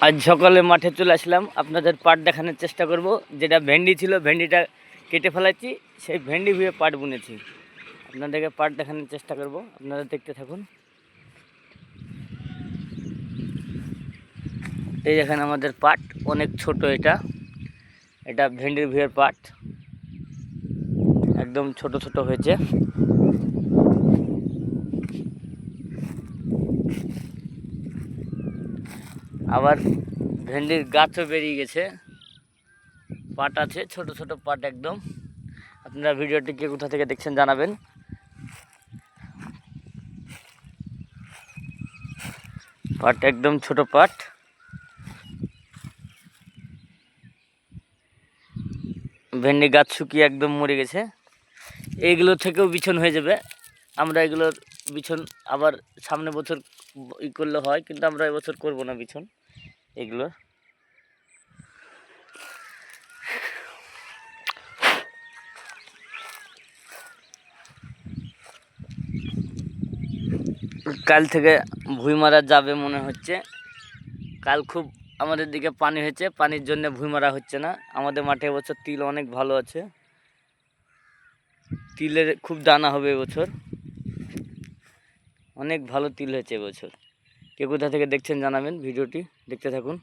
আজ সকালে মাঠে চলে আসলাম, আপনাদের পাট দেখানোর চেষ্টা করব। যেটা ভেন্ডি ছিল, ভেন্ডিটা কেটে ফেলাচ্ছি, সেই ভেন্ডি ভুয়ে পাট বুনেছি। আপনাদেরকে পাট দেখানোর চেষ্টা করব, আপনারা দেখতে থাকুন। এই দেখেন আমাদের পাট, অনেক ছোট। এটা ভেন্ডির ভুয়ের পাট, একদম ছোট ছোট হয়েছে। আবার ভেন্ডির গাছও বেরিয়ে গেছে, পাট আছে, ছোট ছোট পাট একদম। আপনারা ভিডিওটি কে কোথা থেকে দেখছেন জানাবেন। পাট একদম ছোট পাট। ভেন্ডি গাছ শুকিয়ে একদম মরে গেছে। এইগুলো থেকেও বিছন হয়ে যাবে। আমরা এগুলোর বিছন আবার সামনে বছর করলে হয়, কিন্তু আমরা এবছর করব না বিছন এগুলো। কাল থেকে ভুঁই মারা যাবে মনে হচ্ছে। কাল খুব আমাদের দিকে পানি হয়েছে, পানির জন্য ভুঁই মারা হচ্ছে না। আমাদের মাঠে এবছর তিল অনেক ভালো আছে, তিলের খুব দানা হবে এবছর, অনেক ভালো তিল হয়েছে এবছর। কে কোথা থেকে দেখছেন জানাবেন, ভিডিওটি দেখতে থাকুন।